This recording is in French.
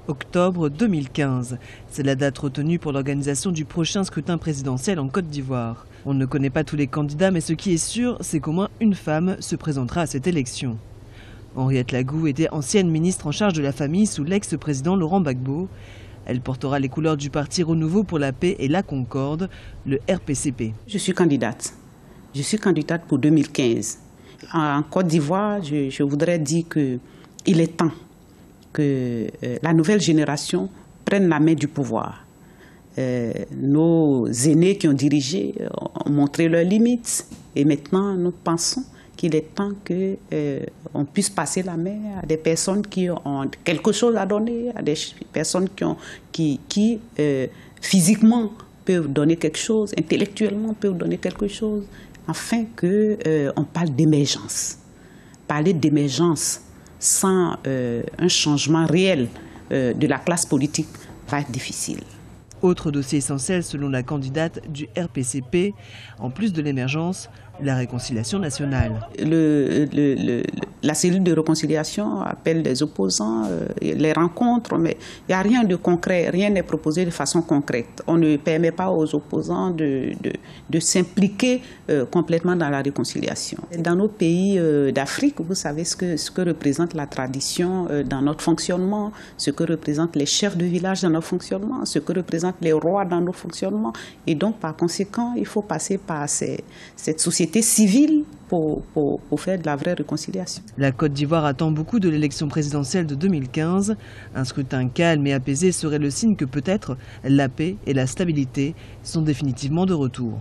Octobre 2015. C'est la date retenue pour l'organisation du prochain scrutin présidentiel en Côte d'Ivoire. On ne connaît pas tous les candidats, mais ce qui est sûr, c'est qu'au moins une femme se présentera à cette élection. Henriette Lagou était ancienne ministre en charge de la famille sous l'ex-président Laurent Gbagbo. Elle portera les couleurs du parti Renouveau pour la paix et la concorde, le RPCP. Je suis candidate. Je suis candidate pour 2015. En Côte d'Ivoire, je voudrais dire qu'il est temps que la nouvelle génération prenne la main du pouvoir. Nos aînés qui ont dirigé ont montré leurs limites et maintenant nous pensons qu'il est temps qu'on puisse passer la main à des personnes qui ont quelque chose à donner, à des personnes qui physiquement peuvent donner quelque chose, intellectuellement peuvent donner quelque chose, afin qu'on parle d'émergence. Parler d'émergence sans un changement réel de la classe politique va être difficile. Autre dossier essentiel selon la candidate du RPCP, en plus de l'émergence, la réconciliation nationale. La cellule de réconciliation appelle les opposants, les rencontres, mais il n'y a rien de concret, rien n'est proposé de façon concrète. On ne permet pas aux opposants de s'impliquer complètement dans la réconciliation. Dans nos pays d'Afrique, vous savez ce que représente la tradition dans notre fonctionnement, ce que représentent les chefs de village dans notre fonctionnement, ce que représentent les rois dans nos fonctionnements. Et donc, par conséquent, il faut passer par cette société civile pour faire de la vraie réconciliation. La Côte d'Ivoire attend beaucoup de l'élection présidentielle de 2015. Un scrutin calme et apaisé serait le signe que peut-être la paix et la stabilité sont définitivement de retour.